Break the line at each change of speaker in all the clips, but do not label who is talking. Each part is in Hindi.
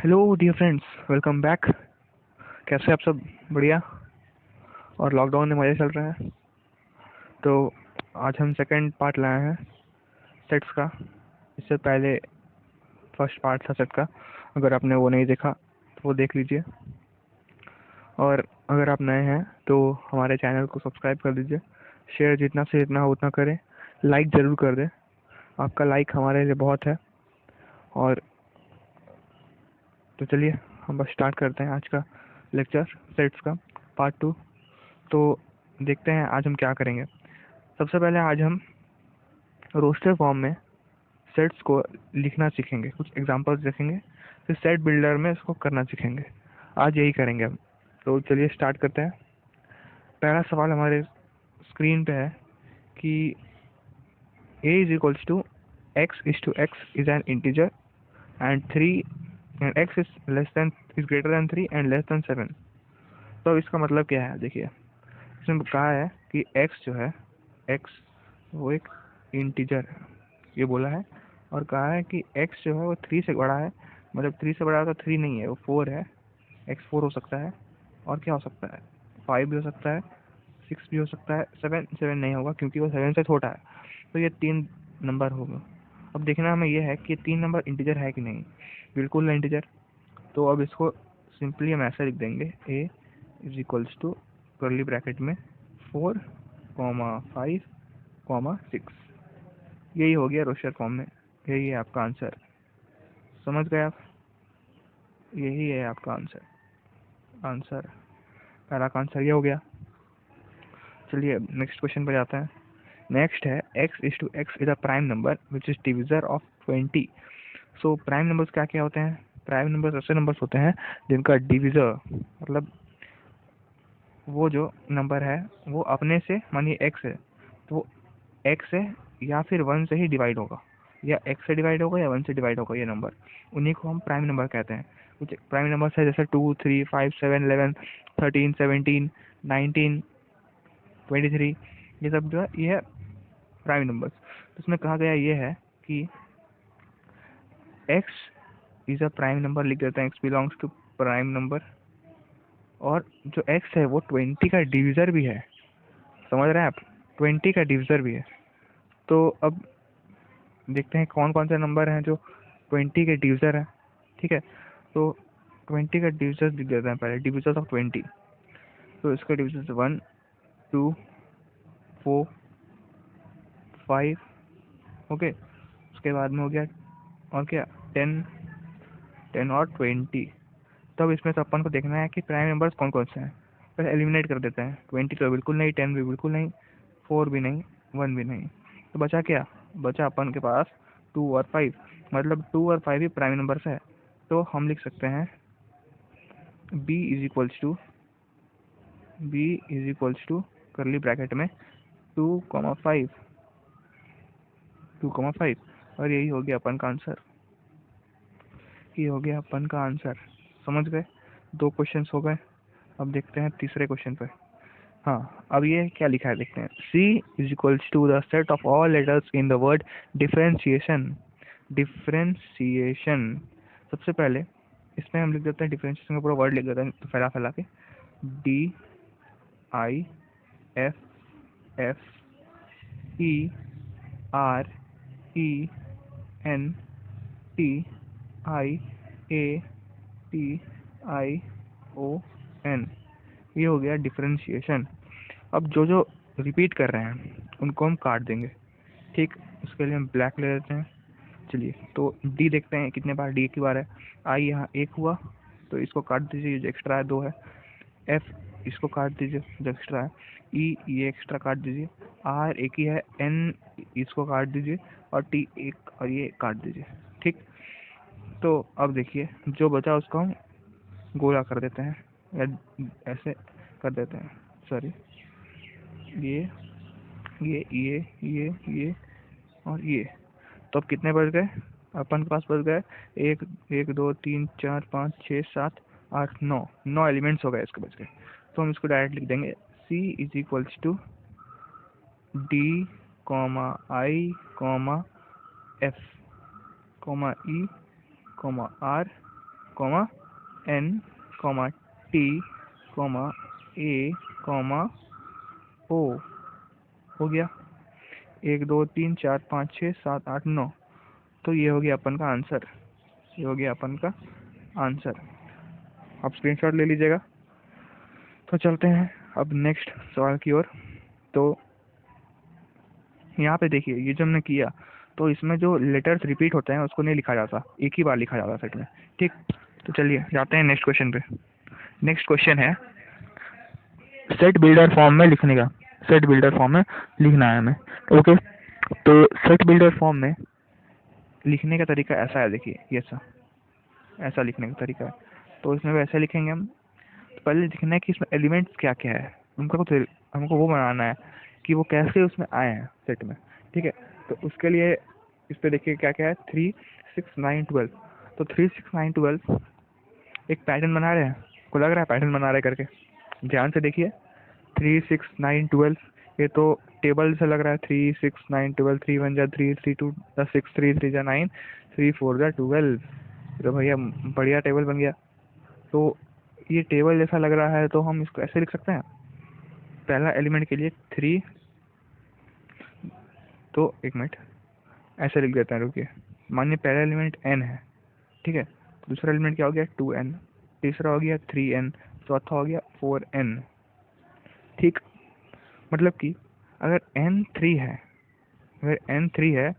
Hello dear friends, welcome back. कैसे आप सब? बढ़िया। और लॉकडाउन में मज़े चल रहा है। तो आज हम सेकंड पार्ट लाए हैं सेट्स का। इससे पहले फर्स्ट पार्ट था सेट का। अगर आपने वो नहीं देखा तो वो देख लीजिए। और अगर आप नए हैं तो हमारे चैनल को सब्सक्राइब कर दीजिए। शेयर जितना से जितना हो उतना करें। लाइक ज़रूर कर दें। आपका लाइक हमारे लिए बहुत है। और तो चलिए हम बस स्टार्ट करते हैं आज का लेक्चर सेट्स का पार्ट 2। तो देखते हैं आज हम क्या करेंगे। सबसे पहले आज हम रोस्टर फॉर्म में सेट्स को लिखना सीखेंगे, कुछ एग्जांपल्स देखेंगे, फिर सेट बिल्डर में इसको करना सीखेंगे। आज यही करेंगे हम। तो चलिए स्टार्ट करते हैं। पहला सवाल हमारे स्क्रीन पे है कि a is equals to x is an integer and 3 and x is greater than 3 and less than 7। तो अब इसका मतलब क्या है? देखिए, इसमें कहा है कि x जो है, x वो एक इंटीजर है, ये बोला है। और कहा है कि x जो है वो 3 से बड़ा है। मतलब 3 से बड़ा तो 3 नहीं है, वो 4 है। x 4 हो सकता है। और क्या हो सकता है? 5 भी हो सकता है, 6 भी हो सकता है, 7 नहीं होगा क्योंकि वो 7 से छोटा है। तो ये 3 नंबर होगा। अब देखना हमें ये है कि 3 नंबर इंटीजर है कि नहीं। बिल्कुल इंटीजर। तो अब इसको सिंपली हम ऐसे लिख देंगे, a is equals to curly bracket में 4, 5, 6। यही हो गया रोस्टर फॉर्म में। यही है आपका आंसर। समझ गए आप? यही है आपका आंसर। पहला का आंसर ये हो गया। चलिए नेक्स्ट क्वेश्चन पर जाते हैं। नेक्स्ट है x is a prime number which is divisor of 20। So prime numbers क्या क्या होते हैं? प्राइम नंबर्स ऐसे नंबर्स होते हैं जिनका डिविजर, मतलब वो जो नंबर है वो अपने से, मानिए x है तो x है या फिर 1 से ही डिवाइड होगा, या x से डिवाइड होगा या 1 से डिवाइड होगा। ये नंबर, उन्हीं को हम प्राइम नंबर कहते हैं। कुछ प्राइम नंबर्स है जैसे 2, 3, 5, 7, 11, 13, 17, 19, 23। ये सब जो है ये है प्राइम नंबर्स। तो उसमें कहा गया ये है कि x is a prime number, लिख देते हैं x belongs to prime number. और जो x है वो 20 का डिविजर भी है। समझ रहे हैं आप? 20 का डिविजर भी है। तो अब देखते हैं कौन कौन से नंबर हैं जो 20 के डिविजर हैं। ठीक है, तो 20 का डिविजर लिख देते हैं पहले, डिविजर ऑफ 20। तो इसका डिविजर 1, 2, 4, 5। ओके, उसके बाद में हो गया और क्या, 10 और 20। तब इसमें से अपन को देखना है कि प्राइम नंबर्स कौन कौन से हैं। पहले एलिमिनेट कर देते हैं। 20 तो बिल्कुल नहीं, 10 भी बिल्कुल नहीं, 4 भी नहीं, 1 भी नहीं। तो बचा क्या? बचा अपन के पास 2 और 5। मतलब 2 और 5 ही प्राइम नंबर्स है। तो हम लिख सकते हैं b is equals to curly bracket में 2, 5 और यही हो गया अपन का आंसर। ये हो गया अपन का आंसर। समझ गए? 2 क्वेश्चंस हो गए। अब देखते हैं तीसरे क्वेश्चन पे। हाँ, अब ये क्या लिखा है देखते हैं। C is equals to the set of all letters in the word differentiation. Differentiation, सबसे पहले इसमें हम लिख देते हैं, डिफरेंशिएशन का पूरा वर्ड लिख देते हैं तो फैला फैला के, DIFFERENTIATION। ये हो गया डिफरेंशिएशन। अब जो जो रिपीट कर रहे हैं उनको हम काट देंगे। ठीक, उसके लिए हम ब्लैक ले लेते हैं। चलिए, तो डी देखते हैं कितने बार डी की बार है। आई यहाँ 1 हुआ तो इसको काट दीजिए, जो एक्स्ट्रा है 2 है। एफ, इसको काट दीजिए, जो एक्स्ट्रा है। ई, ये एक्स्ट्रा काट दीजिए। आर एक ही है। एन, इसको काट दीजिए। और टी एक, और ये काट दीजिए। ठीक, तो अब देखिए जो बचा उसको हम गोला कर देते हैं, या ऐसे कर देते हैं। सॉरी, ये ये और ये। तो अब कितने बच गए? अपन के पास बच गए 1, 1, 2, 3, 4, 5, 6, 7, 8, 9 एलिमेंट्स हो गए इसके बच गए। तो हम इसको डायरेक्ट लिख देंगे, C is equals to D, I, F, E, R, comma N comma T comma A comma O. हो गया 1 2 3 4 5 6 7 8 9। तो ये हो गया अपन का आंसर, ये हो गया अपन का आंसर। आप स्क्रीनशॉट ले लीजिएगा। तो चलते हैं अब नेक्स्ट सवाल की ओर। तो यहाँ पे देखिए ये जो हमने किया, तो इसमें जो लेटर्स रिपीट होते हैं उसको नहीं लिखा जाता, एक ही बार लिखा जाता सेट में। ठीक, तो चलिए जाते हैं नेक्स्ट क्वेश्चन पे। नेक्स्ट क्वेश्चन है सेट बिल्डर फॉर्म में लिखने का। सेट बिल्डर फॉर्म में लिखना है हमें। ओके, तो सेट बिल्डर फॉर्म में लिखने का तरीका ऐसा है, देखिए ये ऐसा लिखने का तरीका है। तो इसमें वैसे लिखेंगे हम। तो पहले लिखना है कि इसमें एलिमेंट्स क्या क्या है, हमको वो बनाना है कि वो कैसे उसमें आए हैं सेट में। ठीक है, तो उसके लिए इस पे देखिए क्या क्या है, 3 6 9 12। तो 3 6 9 12 एक पैटर्न बना रहे हैं, को लग रहा है पैटर्न बना रहे करके, ध्यान से देखिए। 3 6 9 12 ये तो टेबल से लग रहा है। 3 6 9 12, 3 1 जा 3, 3 2 जा 6, 3 3 जा 9, 3 4 जा 12। तो भैया बढ़िया टेबल बन गया। तो ये टेबल जैसा लग रहा है, तो हम इसको ऐसे लिख सकते हैं। पहला एलिमेंट के लिए 3, तो 1 मिनट ऐसे लिख देते हैं, रुकिए। मानिए पहला एलिमेंट n है, ठीक है। तो दूसरा एलिमेंट क्या हो गया 2n, तीसरा हो गया 3n, चौथा हो गया 4n। ठीक, मतलब कि अगर n 3 है, अगर n 3 है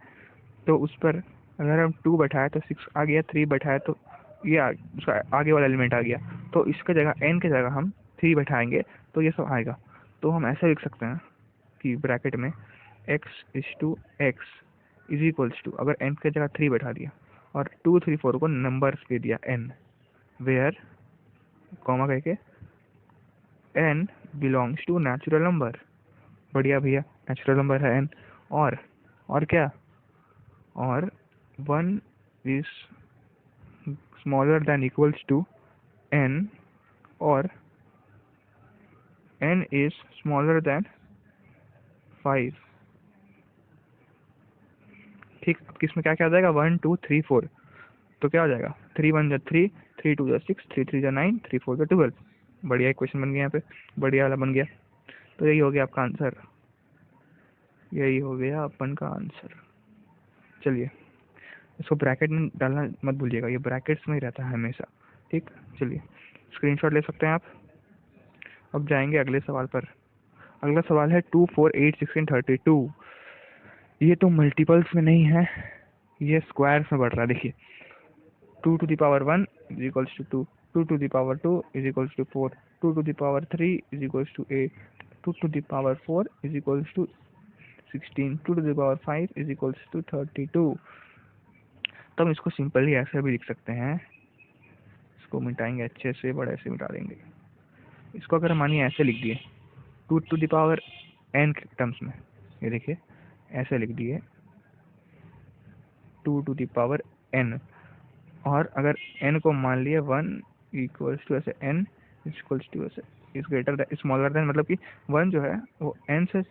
तो उस पर अगर हम 2 बैठाए तो 6 आ गया, 3 बैठाए तो ये उसका आगे वाला एलिमेंट आ गया। तो इसके जगह n के जगह हम 3 बैठाएंगे तो ये सब आएगा। तो हम ऐसे लिख सकते हैं कि ब्रैकेट में x is to x is equals to, अगर n के जगह 3 बैठा दिया और 2 3 4 को नंबर्स दे दिया n, वेयर कॉमा कह के n belongs to natural number. बढ़िया भैया, नेचुरल नंबर है n। और क्या, और 1 is smaller than equals to n, और n इज स्मॉलर देन 5। ठीक, किसमें क्या क्या आ जाएगा, 1 2 3 4। तो क्या हो जाएगा, 3 1 जा 3, 3 2 जा 6, 3 3 जा 9, 3 4 जा 12। बढ़िया इक्वेशन बन गया यहाँ पे, बढ़िया वाला बन गया। तो यही हो गया आपका आंसर, यही हो गया अपन का आंसर। चलिए इसको ब्रैकेट में डालना मत भूलिएगा, ये ब्रैकेट्स में ही रहता है हमेशा। ठीक, चलिए स्क्रीनशॉट ले सकते हैं आप। अब जाएंगे अगले सवाल पर। अगला सवाल है 2 4 8 16 32। ये तो मल्टीपल्स में नहीं है, ये स्क्वायर्स में बढ़ रहा है। देखिए 2 to the power 1 is equals to 2, 2 to the power 2 is equals to 4, 2 to the power 3 is equals to 8, 2 to the power 4 is equals to 16, 2 to the power 5 is equals to 32। तो हम इसको सिंपली ऐसे भी लिख सकते हैं, इसको मिटाएंगे अच्छे से, बड़े से मिटा देंगे इसको। अगर मानिए ऐसे लिख दिए 2 to the power n के टर्म्स में, ये देखिए ऐसे लिख दिए 2 to the power n, और अगर n को मान लिए 1 इक्वल्स टू ऐसे n इक्वल्स टू ऐसे is greater than smaller than, मतलब कि 1 जो है वो n से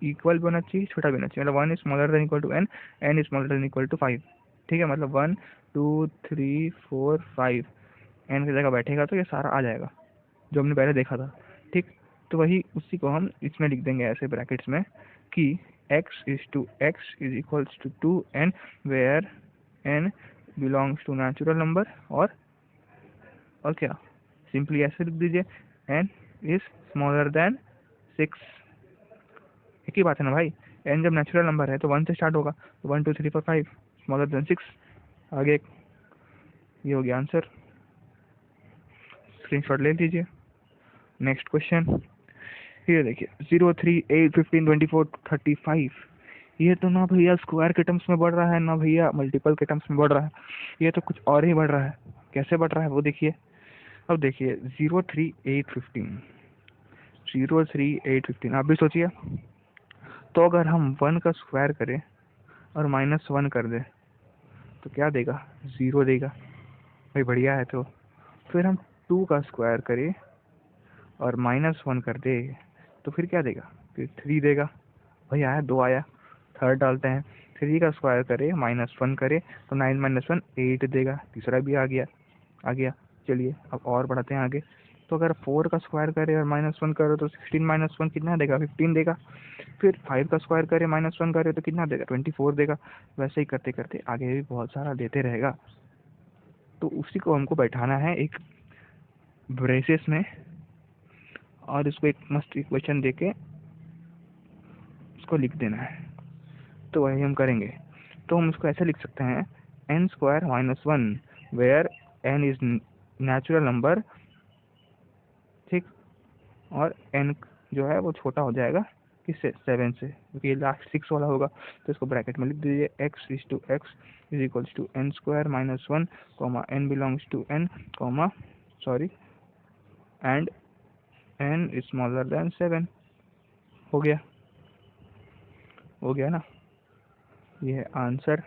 इक्वल भी होना चाहिए, छोटा भी होना चाहिए। मतलब 1 is smaller than equal to n, n is smaller than equal to 5। ठीक है, मतलब 1 2 3 4 5 n की जगह बैठेगा तो ये सारा आ जाएगा जो हमने पहले देखा था। ठीक, तो वही उसी को हम इसमें लिख देंगे ऐसे ब्रैकेट्स में कि x is equals to 2n, where n belongs to natural number. और क्या, सिंपली ऐसे लिख दीजिए n इज स्मॉलर देन 6। एक ही बात है ना भाई, n जब नेचुरल नंबर है तो 1 से स्टार्ट होगा, तो 1 2 3 4 5 स्मॉलर देन 6 आगे। ये हो गया आंसर, स्क्रीनशॉट ले लीजिए। नेक्स्ट क्वेश्चन, ये देखिए 0 3 8 15 24 35। ये तो ना भैया स्क्वायर के टर्म्स में बढ़ रहा है, ना भैया मल्टीपल के टर्म्स में बढ़ रहा है, ये तो कुछ और ही बढ़ रहा है। कैसे बढ़ रहा है वो देखिए। अब देखिए 0 3 8 15, 0 3 8 15, आप भी सोचिए। तो अगर हम 1 का स्क्वायर करें और -1 कर दें तो क्या देगा, 0 देगा भाई, बढ़िया है। तो फिर हम 2 का स्क्वायर करें और -1 कर दे तो फिर क्या देगा, फिर 3 देगा। भाई आया, 2 आया, थर्ड डालते हैं। 3 का स्क्वायर करे -1 करे तो 9 - 1 8 देगा, तीसरा भी आ गया। आ गया। चलिए अब और बढ़ाते हैं आगे। तो अगर 4 का स्क्वायर करें और -1 करो तो 16 - 1 कितना देगा, 15 देगा। फिर 5 का स्क्वायर करें -1 करें तो कितना देगा, 24 देगा। वैसे ही करते करते आगे भी बहुत सारा देते रहेगा। तो उसी को हमको बैठाना है एक ब्रेसेस में और इसको एक मस्त इक्वेशन देके इसको लिख देना है। तो वही हम करेंगे। तो हम उसको ऐसे लिख सकते हैं n² - 1 where n is natural number, ठीक। और n जो है वो छोटा हो जाएगा किससे, 7 से, क्योंकि ये लास्ट 6 वाला होगा। तो इसको ब्रैकेट में लिख दीजिए x is equals to n² - 1 n belongs to n and n is smaller than 7। हो गया ना, ये है आंसर।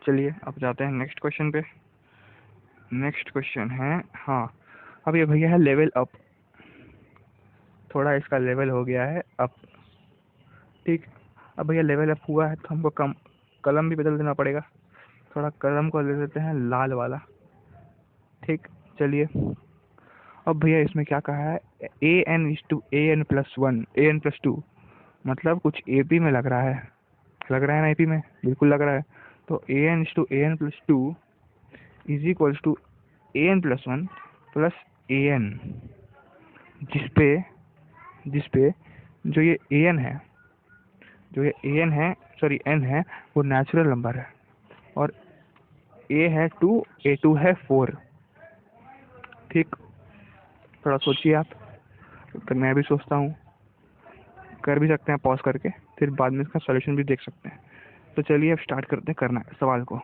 चलिए अब जाते हैं नेक्स्ट क्वेश्चन पे। नेक्स्ट क्वेश्चन है, हाँ अब ये भैया है लेवल अप, थोड़ा इसका लेवल हो गया है अप, ठीक। अब भैया लेवल अप हुआ है तो हमको कलम भी बदल देना पड़ेगा। थोड़ा कलम को ले लेते हैं लाल वाला, ठीक। चलिए अब भैया इसमें क्या कहा है, an+1 मतलब कुछ AP में लग रहा है, ना AP में, बिल्कुल लग रहा है। तो an+2 is equals to an+1 plus an, जिसपे जो ये an है सॉरी n है वो नेचुरल नंबर है, और a है 2, a2 है 4, ठीक। थोड़ा सोचिए आप, तो मैं भी सोचता हूँ, कर भी सकते हैं पॉज करके, फिर बाद में इसका सॉल्यूशन भी देख सकते हैं। तो चलिए अब स्टार्ट करते हैं करना सवाल को।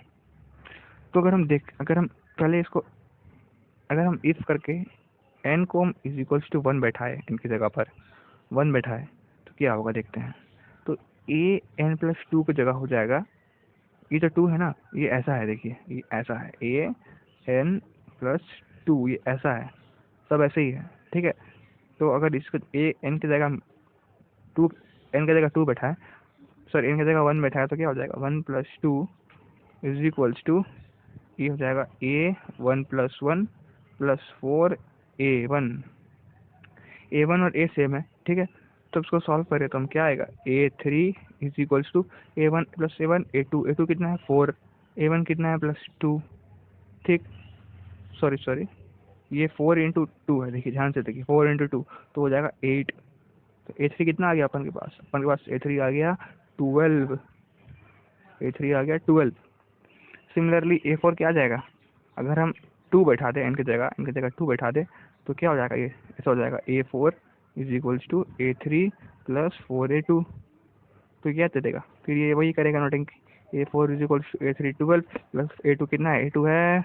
तो अगर हम पहले इसको, अगर हम इफ करके n को हम इज इक्वल्स टू 1 बैठाए, इनकी जगह पर 1 बैठाए तो क्या होगा देखते हैं। तो an+2 की जगह हो जाएगा, ये जो 2 है ना ये ऐसा है, देखिए ये ऐसा है, an+2 ये ऐसा है, सब ऐसे ही है, ठीक है। तो अगर इसको n की जगह 2 बैठा है, सॉरी n की जगह 1 बैठा है, तो क्या हो जाएगा 1+2 इज इक्वल्स टू, ये हो जाएगा a1+1 + 4a1, a1 और a सेम है, ठीक है। तो इसको सॉल्व करें तो हम क्या आएगा, a3 is equals to a1 + a1 a2 कितना है 4, a1 कितना है +2, ठीक। सॉरी ये 4 × 2 है, देखिए ध्यान से देखिए 4 × 2 तो हो जाएगा 8। तो a3 कितना आ गया अपन के पास, a3 आ गया 12, सिमिलरली a4 क्या आ जाएगा, अगर हम 2 बैठा दें इनकी जगह 2 बैठा दें तो क्या हो जाएगा, ये ऐसा हो जाएगा a4 is equals to a3 + 4a2। तो क्या दे देगा, फिर ये वही करेगा noting, a4 is equals to a3 12 plus a2 कितना है, a2 है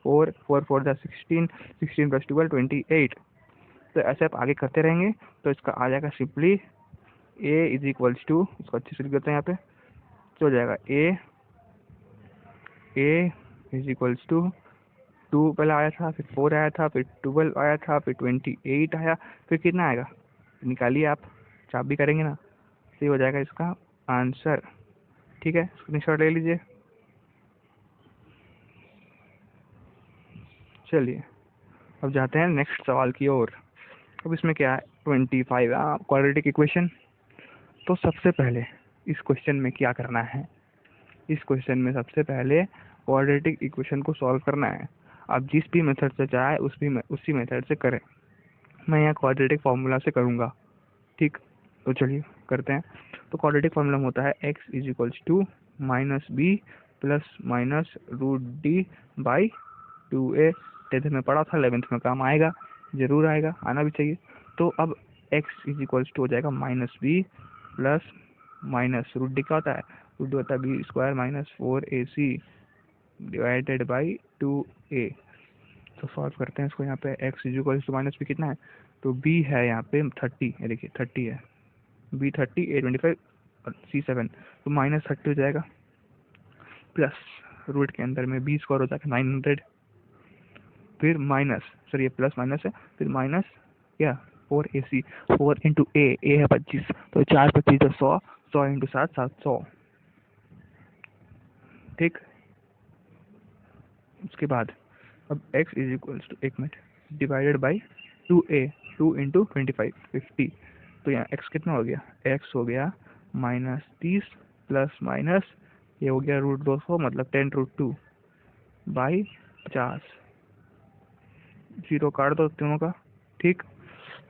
4 4 × 16 16 + 12 28। तो ऐसे आप आगे करते रहेंगे तो इसका आ जाएगा simply a is equals to, इसको अच्छे से लिख देते हैं यहाँ पे, तो हो जाएगा a इज इक्वल्स टू 2 पहले आया था, फिर 4 आया था, फिर 12 आया था, फिर 28 आया, फिर कितना आएगा निकालिए आप, चाप भी करेंगे ना, तो ये हो जाएगा इसका आंसर, ठीक है। स्क्रीनशॉट ले लीजिए। चलिए अब जाते हैं नेक्स्ट सवाल की ओर। अब इसमें क्या है 25 क्वाड्रेटिक इक्वेशन। तो सबसे पहले इस क्वेश्चन में क्या करना है, इस क्वेश्चन में सबसे पहले क्वाड्रेटिक इक्वेशन को सॉल्व करना है। आप जिस भी मेथड से चाहे उसी मेथड से करें, मैं यहाँ क्वाड्रेटिक फार्मूला से करूँगा, ठीक। तो चलिए करते हैं। तो क्वाड्रेटिक फार्मूला होता है x is equals to -b ± √d/2a। 10th में पढ़ा था, 11th में काम आएगा, जरूर आएगा, आना भी चाहिए। तो अब x इज इक्वल्स टू हो जाएगा -b √d क्या होता है, √d होता है b² - 4ac / 2a। तो सॉल्व करते हैं इसको। यहाँ पे x is equals to -b कितना है, तो b है यहाँ पे 30, ये देखिए 30 है, b 30, a 25 और c 7, तो -30 हो जाएगा, प्लस रूट के अंदर में b² हो जाएगा 900, फिर माइनस, सर ये प्लस माइनस है, फिर माइनस क्या 4ac, 4 × a है 25, तो 4 × 25 100, 100 × 7 700, ठीक। उसके बाद अब x इज इक्वल्स टू, एक minute, divided by 2a, 2 into 25, 50। तो यहाँ x कितना हो गया, x हो गया -30 प्लस माइनस ये हो गया √200 मतलब 10√2 बाई 50। जीरो काट दो तीनों का, ठीक,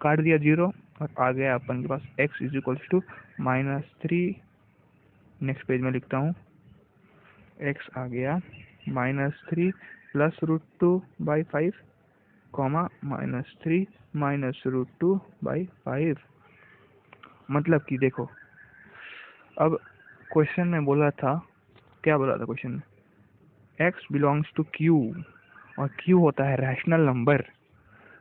काट दिया जीरो और आ गया अपन के पास x is equals to -3। Next page में लिखता हूँ, x आ गया -3 plus √2 by 5 comma -3 minus √2 by 5। मतलब कि देखो, अब क्वेश्चन में बोला था, क्या बोला था क्वेश्चन में, x बिलोंग्स टू q और q होता है रैशनल नंबर।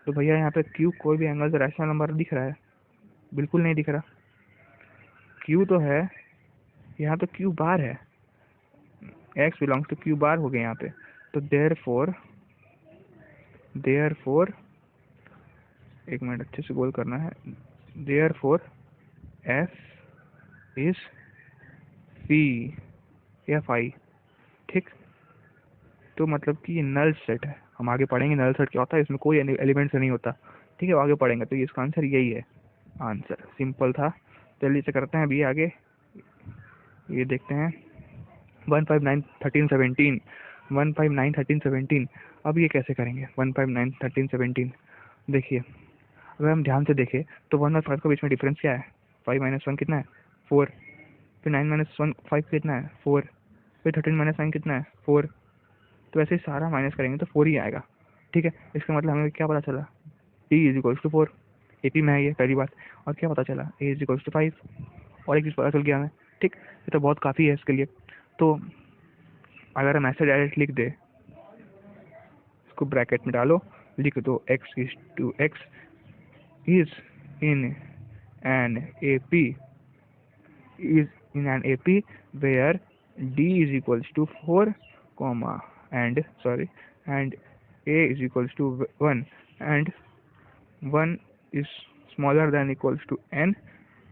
तो भैया यहाँ पे q कोई भी एंगल से रैशनल नंबर दिख रहा है? बिल्कुल नहीं दिख रहा। q तो है, यहाँ तो q बार है, x बिलोंग्स टू q बार हो गया यहाँ पे। तो देयरफॉर एक मिनट अच्छे से गोल करना है, देयरफॉर f इज p या फाई, ठीक। तो मतलब कि ये नल सेट है, हम आगे पढ़ेंगे नल सेट क्या होता है, इसमें कोई एलिमेंट्स नहीं होता, ठीक है, आगे पढ़ेंगे। तो इसका आंसर यही है, आंसर सिंपल था। जल्दी से करते हैं अभी आगे, ये देखते हैं 159 13 17, 159 13 17। अब ये कैसे करेंगे 159 13 17? देखिए, अगर हम ध्यान से देखें तो 1 और 5 के बीच में डिफरेंस क्या है, 5 - 1 कितना है, 4। फिर 9 - 1 5 कितना है, 4। फिर 13 - 9 कितना है, 4। तो ऐसे ही सारा माइनस करेंगे तो 4 ही आएगा, ठीक है। इसका मतलब हमें क्या पता चला, d is equals to 4, AP में है ये पहली बात। और क्या पता चला, a इज इक्वल्स टू 5, और एक चीज़ पता चल गया हमें, ठीक। ये तो बहुत काफ़ी है इसके लिए। तो अगर हम ऐसे डायरेक्ट लिख दे, इसको ब्रैकेट में डालो, लिख दो x is in an AP where d is equals to 4 comma and a is equals to 1 and 1 is smaller than equals to n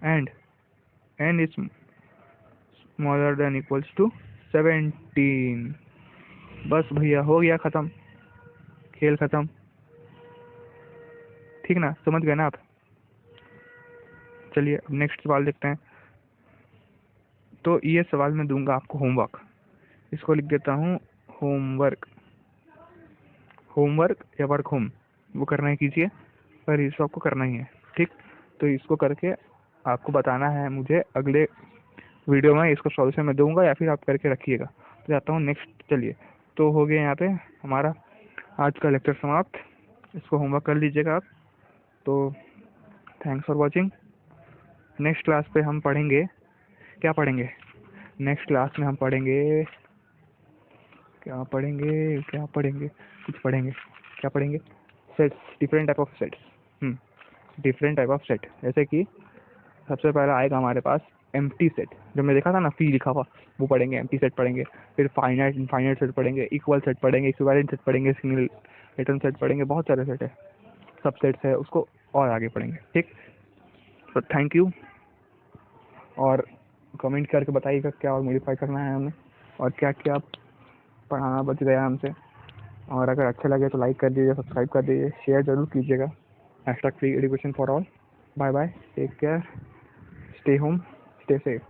and n is smaller than equals to 17। बस भैया हो गया खत्म, खेल खत्म, ठीक ना, समझ गए ना आप। चलिए अब नेक्स्ट सवाल देखते हैं। तो ये सवाल मैं दूंगा आपको होमवर्क, इसको लिख देता हूँ होमवर्क, होमवर्क या वर्क होम, वो करना है कीजिए, पर इसको आपको करना ही है, ठीक। तो इसको करके आपको बताना है मुझे, अगले वीडियो में इसको सॉल्यूशन में दूंगा या फिर आप करके रखिएगा। तो जाता हूँ नेक्स्ट, चलिए। तो हो गया यहाँ पे हमारा आज का लेक्चर समाप्त, इसको होमवर्क कर लीजिएगा आप। तो thanks for watching. Next class पे हम पढ़ेंगे, क्या पढ़ेंगे नेक्स्ट क्लास में, हम पढ़ेंगे क्या पढ़ेंगे, कुछ पढ़ेंगे, क्या पढ़ेंगे, sets, different type of sets, different type of set. जैसे कि सबसे पहला आएगा हमारे पास एम्प्टी सेट, जो मैं देखा था ना फी लिखा हुआ, वो पढ़ेंगे, एम्प्टी सेट पढ़ेंगे। फिर फाइनाइट इनफाइनाइट सेट पढ़ेंगे, इक्वल सेट पढ़ेंगे, इक्विवेलेंट सेट पढ़ेंगे, सिंगल रिटर्न सेट पढ़ेंगे, बहुत सारे सेट है, सब सेट्स है, उसको और आगे पढ़ेंगे, ठीक। तो थैंक यू, और कमेंट करके बताइएगा क्या और मॉडिफाई करना है हमें, और क्या क्या पढ़ाना बच गया हमसे। और अगर अच्छा लगे तो लाइक कर दीजिए, सब्सक्राइब कर दीजिए, शेयर जरूर कीजिएगा। #Free education for all. Bye bye, take care, stay home, stay safe.